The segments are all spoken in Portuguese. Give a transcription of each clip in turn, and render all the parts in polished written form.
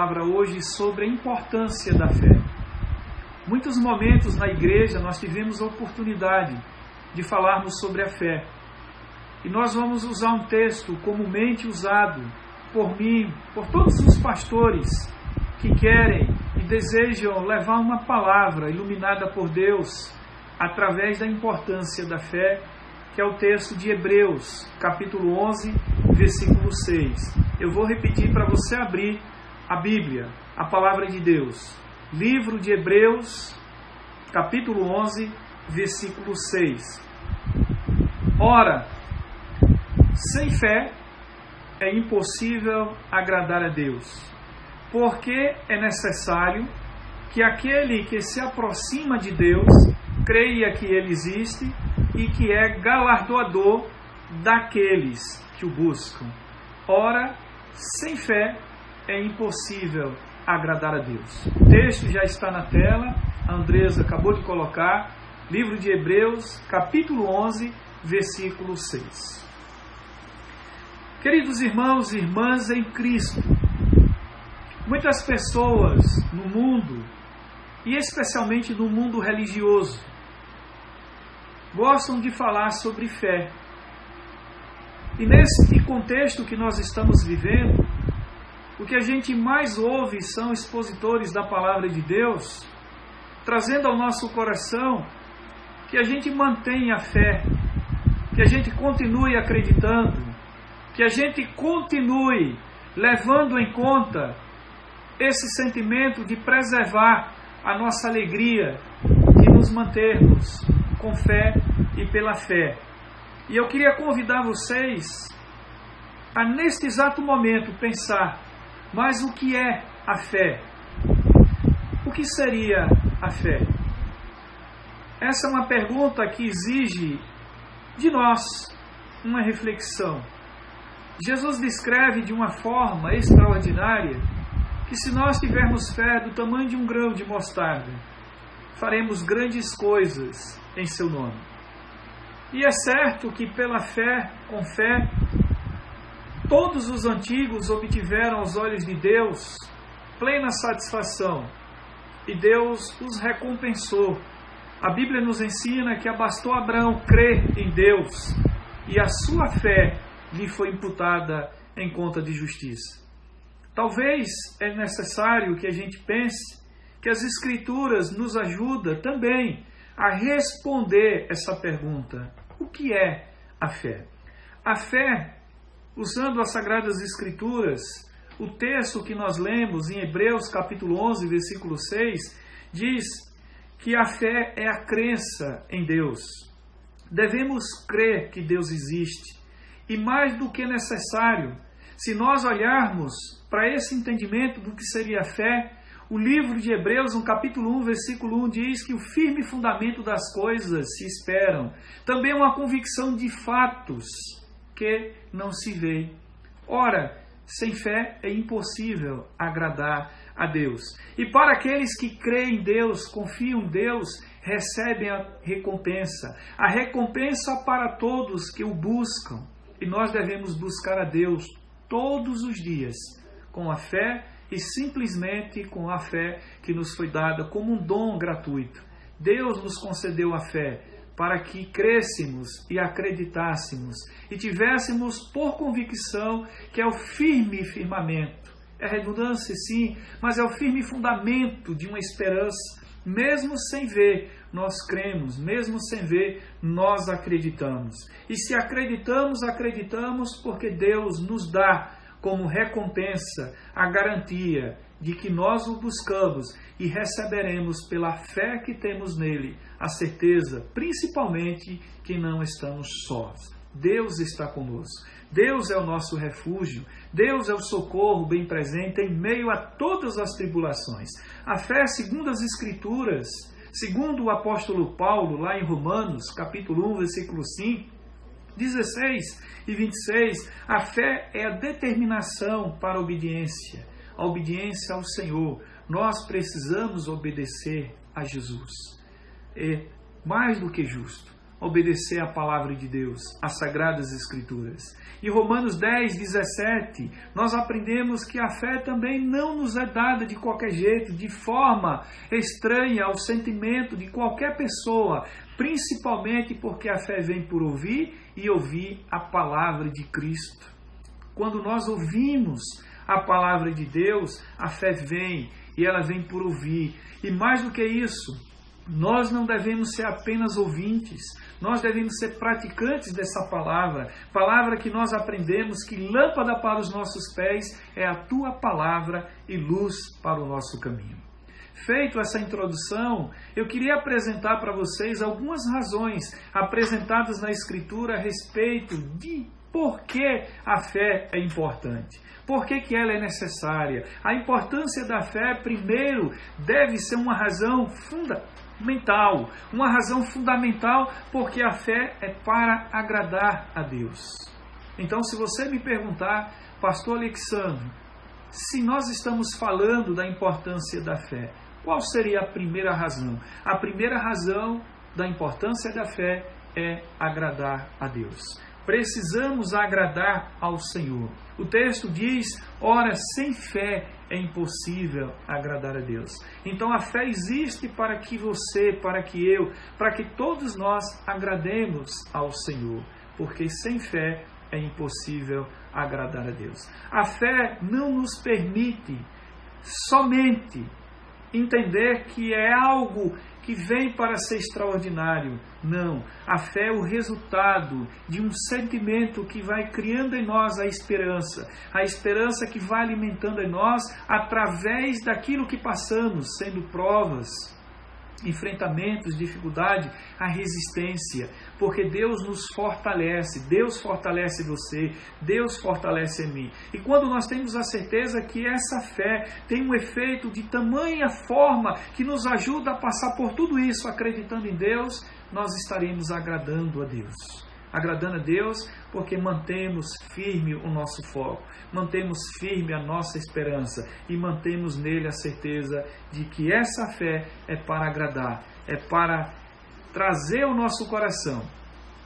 palavra hoje sobre a importância da fé. Muitos momentos na igreja nós tivemos a oportunidade de falarmos sobre a fé. E nós vamos usar um texto comumente usado por mim, por todos os pastores que querem e desejam levar uma palavra iluminada por Deus através da importância da fé, que é o texto de Hebreus, capítulo 11, versículo 6. Eu vou repetir para você abrir a Bíblia, a palavra de Deus. Livro de Hebreus, capítulo 11, versículo 6. Ora, sem fé é impossível agradar a Deus, porque é necessário que aquele que se aproxima de Deus creia que Ele existe e que é galardoador daqueles que o buscam. Ora, sem fé é impossível agradar a Deus. O texto já está na tela, a Andresa acabou de colocar, livro de Hebreus, capítulo 11, versículo 6. Queridos irmãos e irmãs em Cristo, muitas pessoas no mundo, e especialmente no mundo religioso, gostam de falar sobre fé. E nesse contexto que nós estamos vivendo, o que a gente mais ouve são expositores da palavra de Deus, trazendo ao nosso coração que a gente mantenha a fé, que a gente continue acreditando, que a gente continue levando em conta esse sentimento de preservar a nossa alegria, de nos mantermos com fé e pela fé. E eu queria convidar vocês a, neste exato momento, pensar, mas o que é a fé? O que seria a fé? Essa é uma pergunta que exige de nós uma reflexão. Jesus descreve de uma forma extraordinária que se nós tivermos fé do tamanho de um grão de mostarda, faremos grandes coisas em seu nome. E é certo que pela fé, com fé, todos os antigos obtiveram aos olhos de Deus plena satisfação e Deus os recompensou. A Bíblia nos ensina que bastou Abraão crer em Deus e a sua fé lhe foi imputada em conta de justiça. Talvez é necessário que a gente pense que as Escrituras nos ajudam também a responder essa pergunta. O que é a fé? A fé, usando as Sagradas Escrituras, o texto que nós lemos em Hebreus capítulo 11, versículo 6, diz que a fé é a crença em Deus. Devemos crer que Deus existe. E mais do que necessário, se nós olharmos para esse entendimento do que seria a fé, o livro de Hebreus, no capítulo 1, versículo 1, diz que o firme fundamento das coisas se esperam. Também uma convicção de fatos que não se vê. Ora, sem fé é impossível agradar a Deus. E para aqueles que creem em Deus, confiam em Deus, recebem a recompensa. A recompensa para todos que o buscam. E nós devemos buscar a Deus todos os dias, com a fé e simplesmente com a fé que nos foi dada como um dom gratuito. Deus nos concedeu a fé para que crescêssemos e acreditássemos e tivéssemos por convicção que é o firme firmamento. É redundância, sim, mas é o firme fundamento de uma esperança. Mesmo sem ver, nós cremos, mesmo sem ver, nós acreditamos. E se acreditamos, acreditamos porque Deus nos dá como recompensa a garantia de que nós o buscamos e receberemos pela fé que temos nele a certeza, principalmente, que não estamos sós. Deus está conosco. Deus é o nosso refúgio. Deus é o socorro bem presente em meio a todas as tribulações. A fé, segundo as Escrituras, segundo o apóstolo Paulo, lá em Romanos, capítulo 1, versículo 5, 16 e 26, a fé é a determinação para a obediência ao Senhor. Nós precisamos obedecer a Jesus. É mais do que justo. obedecer à palavra de Deus, às Sagradas Escrituras. Em Romanos 10, 17, nós aprendemos que a fé também não nos é dada de qualquer jeito, de forma estranha ao sentimento de qualquer pessoa, principalmente porque a fé vem por ouvir e ouvir a palavra de Cristo. Quando nós ouvimos a palavra de Deus, a fé vem e ela vem por ouvir. E mais do que isso, nós não devemos ser apenas ouvintes, nós devemos ser praticantes dessa palavra, palavra que nós aprendemos que lâmpada para os nossos pés é a tua palavra e luz para o nosso caminho. Feito essa introdução, eu queria apresentar para vocês algumas razões apresentadas na Escritura a respeito de por que a fé é importante. Por que ela é necessária? A importância da fé, primeiro, deve ser uma razão fundamental. Uma razão fundamental porque a fé é para agradar a Deus. Então, se você me perguntar, Pastor Alexandre, se nós estamos falando da importância da fé, qual seria a primeira razão? A primeira razão da importância da fé é agradar a Deus. Precisamos agradar ao Senhor. O texto diz, ora, sem fé é impossível agradar a Deus. Então a fé existe para que você, para que eu, para que todos nós agrademos ao Senhor. Porque sem fé é impossível agradar a Deus. A fé não nos permite somente entender que é algo que vem para ser extraordinário. Não. A fé é o resultado de um sentimento que vai criando em nós a esperança que vai alimentando em nós através daquilo que passamos, sendo provas, enfrentamentos, dificuldade, a resistência, porque Deus nos fortalece, Deus fortalece você, Deus fortalece em mim. E quando nós temos a certeza que essa fé tem um efeito de tamanha forma que nos ajuda a passar por tudo isso, acreditando em Deus, nós estaremos agradando a Deus. Agradando a Deus porque mantemos firme o nosso foco, mantemos firme a nossa esperança e mantemos nele a certeza de que essa fé é para agradar, é para trazer ao nosso coração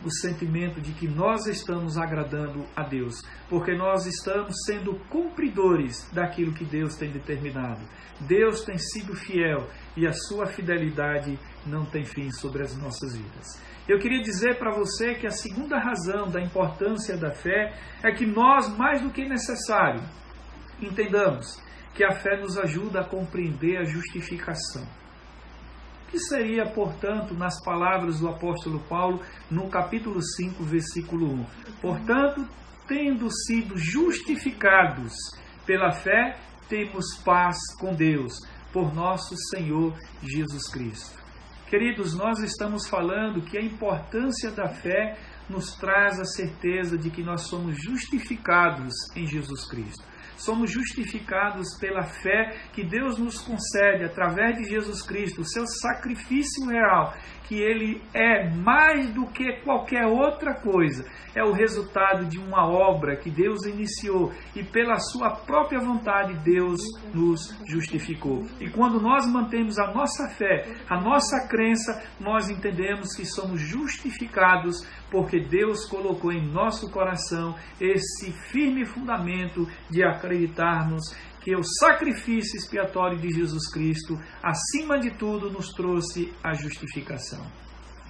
o sentimento de que nós estamos agradando a Deus, porque nós estamos sendo cumpridores daquilo que Deus tem determinado. Deus tem sido fiel e a sua fidelidade não tem fim sobre as nossas vidas. Eu queria dizer para você que a segunda razão da importância da fé é que nós, mais do que necessário, entendamos que a fé nos ajuda a compreender a justificação. O que seria, portanto, nas palavras do apóstolo Paulo, no capítulo 5, versículo 1? Portanto, tendo sido justificados pela fé, temos paz com Deus, por nosso Senhor Jesus Cristo. Queridos, nós estamos falando que a importância da fé nos traz a certeza de que nós somos justificados em Jesus Cristo. Somos justificados pela fé que Deus nos concede através de Jesus Cristo, o seu sacrifício real, que Ele é mais do que qualquer outra coisa. É o resultado de uma obra que Deus iniciou e pela sua própria vontade Deus nos justificou. E quando nós mantemos a nossa fé, a nossa crença, nós entendemos que somos justificados porque Deus colocou em nosso coração esse firme fundamento de acreditarmos que o sacrifício expiatório de Jesus Cristo, acima de tudo, nos trouxe a justificação.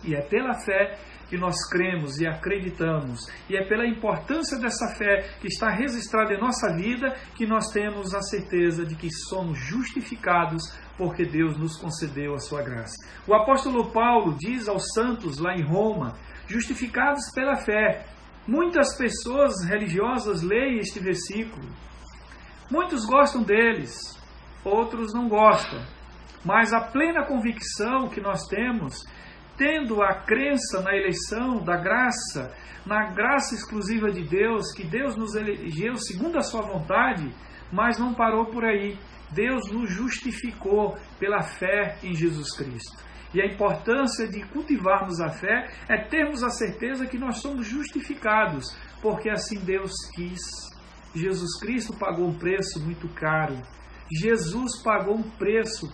E é pela fé que nós cremos e acreditamos, e é pela importância dessa fé que está registrada em nossa vida que nós temos a certeza de que somos justificados porque Deus nos concedeu a sua graça. O apóstolo Paulo diz aos santos lá em Roma, justificados pela fé. Muitas pessoas religiosas leem este versículo. Muitos gostam deles, outros não gostam. Mas a plena convicção que nós temos, tendo a crença na eleição da graça, na graça exclusiva de Deus, que Deus nos elegeu segundo a sua vontade, mas não parou por aí. Deus nos justificou pela fé em Jesus Cristo. E a importância de cultivarmos a fé é termos a certeza que nós somos justificados, porque assim Deus quis. Jesus Cristo pagou um preço muito caro. Jesus pagou um preço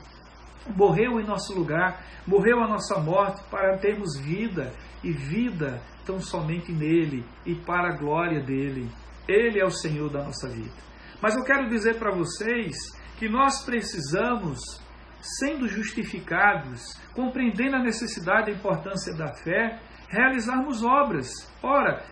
morreu em nosso lugar, morreu a nossa morte para termos vida, e vida tão somente nele e para a glória dele. Ele é o Senhor da nossa vida. Mas eu quero dizer para vocês que nós precisamos, sendo justificados, compreendendo a necessidade e a importância da fé, realizarmos obras. Ora,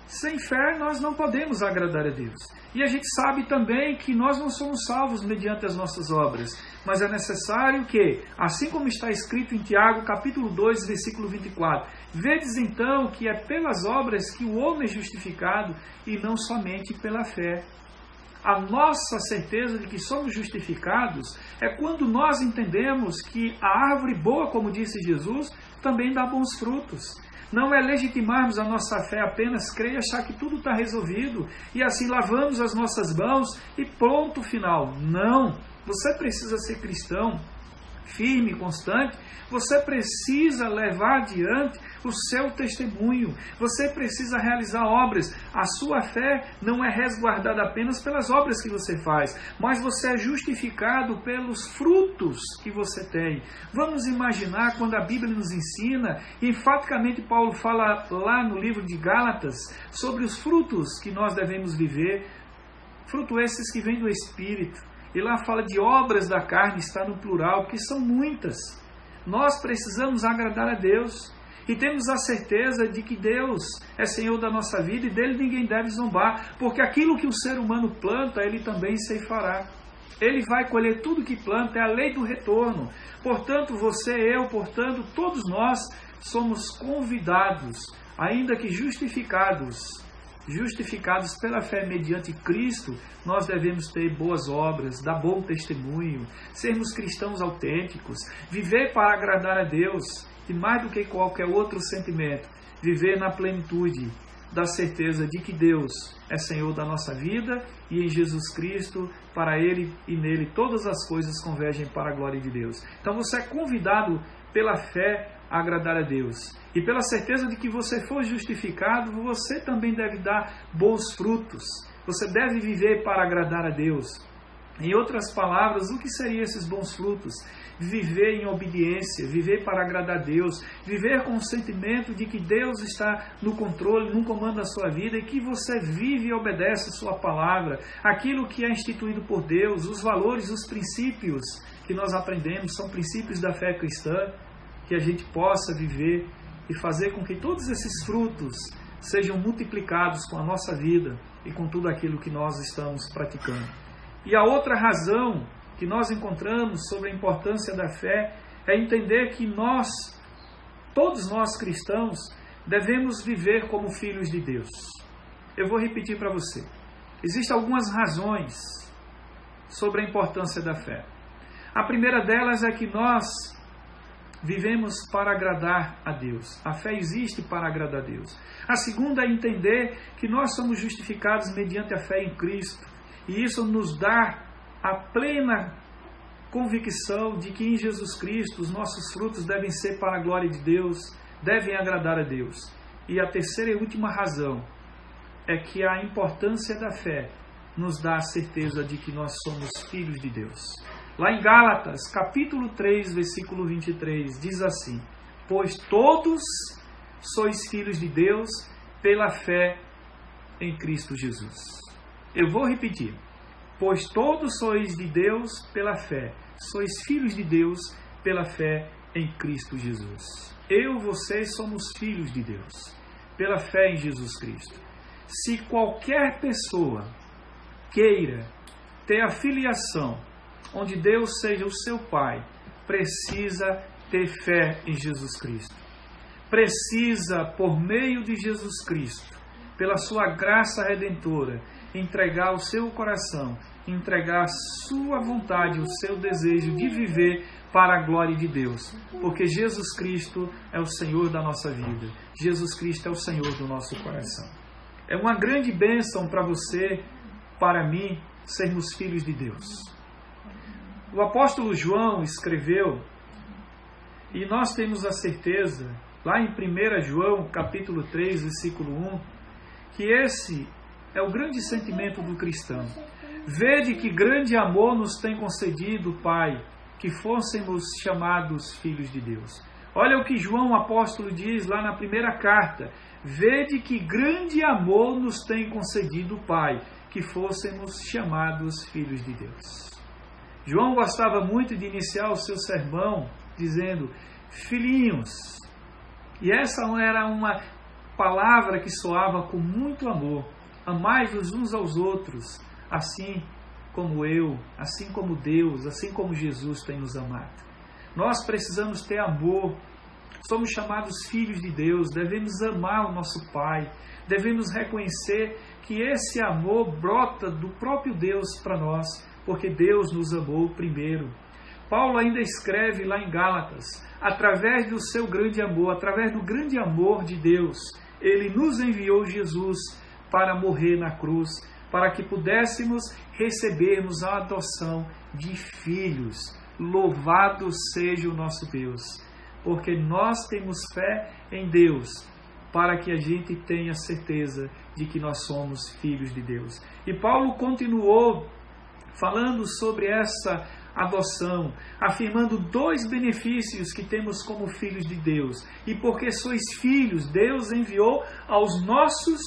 sem fé nós não podemos agradar a Deus. E a gente sabe também que nós não somos salvos mediante as nossas obras, mas é necessário que, assim como está escrito em Tiago, capítulo 2, versículo 24, vedes então que é pelas obras que o homem é justificado e não somente pela fé. A nossa certeza de que somos justificados é quando nós entendemos que a árvore boa, como disse Jesus, também dá bons frutos. Não é legitimarmos a nossa fé apenas crer e achar que tudo está resolvido e assim lavamos as nossas mãos e pronto, final. Não! Você precisa ser cristão, firme, constante. Você precisa levar adiante o seu testemunho. Você precisa realizar obras. A sua fé não é resguardada apenas pelas obras que você faz, mas você é justificado pelos frutos que você tem. Vamos imaginar quando a Bíblia nos ensina, e enfaticamente Paulo fala lá no livro de Gálatas, sobre os frutos que nós devemos viver, frutos esses que vêm do Espírito. E lá fala de obras da carne, está no plural, que são muitas. Nós precisamos agradar a Deus. E temos a certeza de que Deus é Senhor da nossa vida e dele ninguém deve zombar. Porque aquilo que o ser humano planta, ele também ceifará. Ele vai colher tudo que planta, é a lei do retorno. Portanto, você, eu, portanto, todos nós somos convidados, ainda que justificados pela fé mediante Cristo, nós devemos ter boas obras, dar bom testemunho, sermos cristãos autênticos, viver para agradar a Deus, e mais do que qualquer outro sentimento, viver na plenitude da certeza de que Deus é Senhor da nossa vida e em Jesus Cristo, para Ele e nele, todas as coisas convergem para a glória de Deus. Então você é convidado pela fé a agradar a Deus. E pela certeza de que você for justificado, você também deve dar bons frutos. Você deve viver para agradar a Deus. Em outras palavras, o que seriam esses bons frutos? Viver em obediência, viver para agradar a Deus, viver com o sentimento de que Deus está no controle, no comando da sua vida e que você vive e obedece a sua palavra, aquilo que é instituído por Deus, os valores, os princípios que nós aprendemos, são princípios da fé cristã, que a gente possa viver e fazer com que todos esses frutos sejam multiplicados com a nossa vida e com tudo aquilo que nós estamos praticando. E a outra razão que nós encontramos sobre a importância da fé é entender que nós, todos nós cristãos, devemos viver como filhos de Deus. Eu vou repetir para você. Existem algumas razões sobre a importância da fé. A primeira delas é que nós vivemos para agradar a Deus. A fé existe para agradar a Deus. A segunda é entender que nós somos justificados mediante a fé em Cristo. E isso nos dá a plena convicção de que em Jesus Cristo os nossos frutos devem ser para a glória de Deus, devem agradar a Deus. E a terceira e última razão é que a importância da fé nos dá a certeza de que nós somos filhos de Deus. Lá em Gálatas, capítulo 3, versículo 23, diz assim: pois todos sois filhos de Deus pela fé em Cristo Jesus. Eu vou repetir. Pois todos sois de Deus pela fé. Sois filhos de Deus pela fé em Cristo Jesus. Eu, vocês, somos filhos de Deus pela fé em Jesus Cristo. Se qualquer pessoa queira ter a filiação onde Deus seja o seu Pai, precisa ter fé em Jesus Cristo. Precisa, por meio de Jesus Cristo, pela sua graça redentora, entregar o seu coração, entregar a sua vontade, o seu desejo de viver para a glória de Deus. Porque Jesus Cristo é o Senhor da nossa vida. Jesus Cristo é o Senhor do nosso coração. É uma grande bênção para você, para mim, sermos filhos de Deus. O apóstolo João escreveu, e nós temos a certeza, lá em 1 João, capítulo 3, versículo 1, que esse é o grande sentimento do cristão. Vede que grande amor nos tem concedido o Pai, que fôssemos chamados filhos de Deus. Olha o que João, o apóstolo, diz lá na primeira carta: vede que grande amor nos tem concedido o Pai, que fôssemos chamados filhos de Deus. João gostava muito de iniciar o seu sermão dizendo: filhinhos. E essa era uma palavra que soava com muito amor. Amai-vos uns aos outros, assim como eu, assim como Deus, assim como Jesus tem nos amado. Nós precisamos ter amor. Somos chamados filhos de Deus, devemos amar o nosso Pai, devemos reconhecer que esse amor brota do próprio Deus para nós, porque Deus nos amou primeiro. Paulo ainda escreve lá em Gálatas: através do seu grande amor, através do grande amor de Deus, Ele nos enviou Jesus para morrer na cruz, para que pudéssemos recebermos a adoção de filhos. Louvado seja o nosso Deus, porque nós temos fé em Deus, para que a gente tenha certeza de que nós somos filhos de Deus. E Paulo continuou falando sobre essa adoção, afirmando dois benefícios que temos como filhos de Deus. E porque sois filhos, Deus enviou aos nossos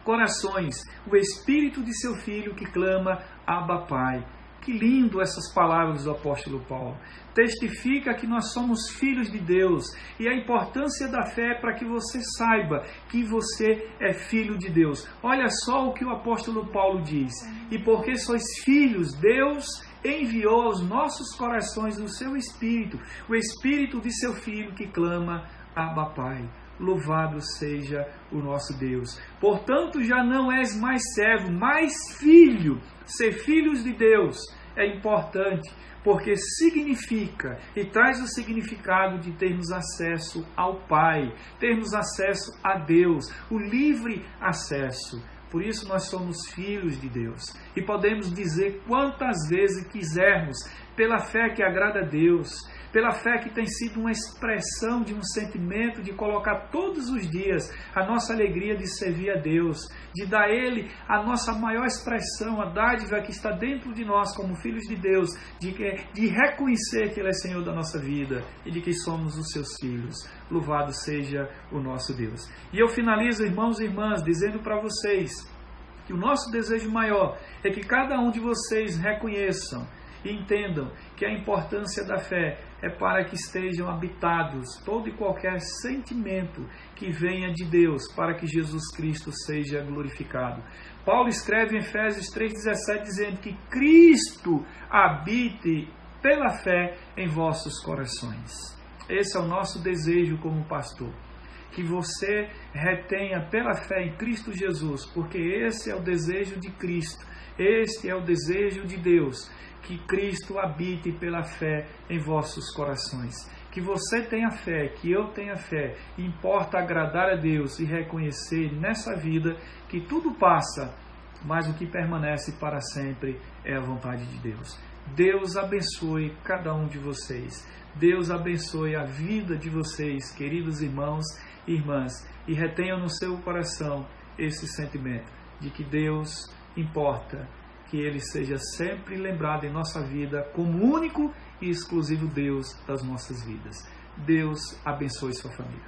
corações o Espírito de seu Filho que clama: Abba, Pai. Que lindo essas palavras do apóstolo Paulo. Testifica que nós somos filhos de Deus e a importância da fé para que você saiba que você é filho de Deus. Olha só o que o apóstolo Paulo diz: e porque sois filhos, Deus enviou aos nossos corações o seu Espírito, o Espírito de seu Filho que clama: Abba, Pai. Louvado seja o nosso Deus. Portanto, já não és mais servo, mas filho. Ser filhos de Deus é importante, porque significa e traz o significado de termos acesso ao Pai, termos acesso a Deus, o livre acesso. Por isso nós somos filhos de Deus e podemos dizer quantas vezes quisermos, pela fé que agrada a Deus, pela fé que tem sido uma expressão de um sentimento de colocar todos os dias a nossa alegria de servir a Deus, de dar a Ele a nossa maior expressão, a dádiva que está dentro de nós como filhos de Deus, de reconhecer que Ele é Senhor da nossa vida e de que somos os seus filhos. Louvado seja o nosso Deus. E eu finalizo, irmãos e irmãs, dizendo para vocês que o nosso desejo maior é que cada um de vocês reconheçam e entendam que a importância da fé é para que estejam habitados todo e qualquer sentimento que venha de Deus, para que Jesus Cristo seja glorificado. Paulo escreve em Efésios 3,17 dizendo que Cristo habite pela fé em vossos corações. Esse é o nosso desejo como pastor. Que você retenha pela fé em Cristo Jesus, porque esse é o desejo de Cristo, este é o desejo de Deus, que Cristo habite pela fé em vossos corações. Que você tenha fé, que eu tenha fé, importa agradar a Deus e reconhecer nessa vida que tudo passa, mas o que permanece para sempre é a vontade de Deus. Deus abençoe cada um de vocês. Deus abençoe a vida de vocês, queridos irmãos e irmãs, e retenham no seu coração esse sentimento de que Deus importa, que Ele seja sempre lembrado em nossa vida como único e exclusivo Deus das nossas vidas. Deus abençoe sua família.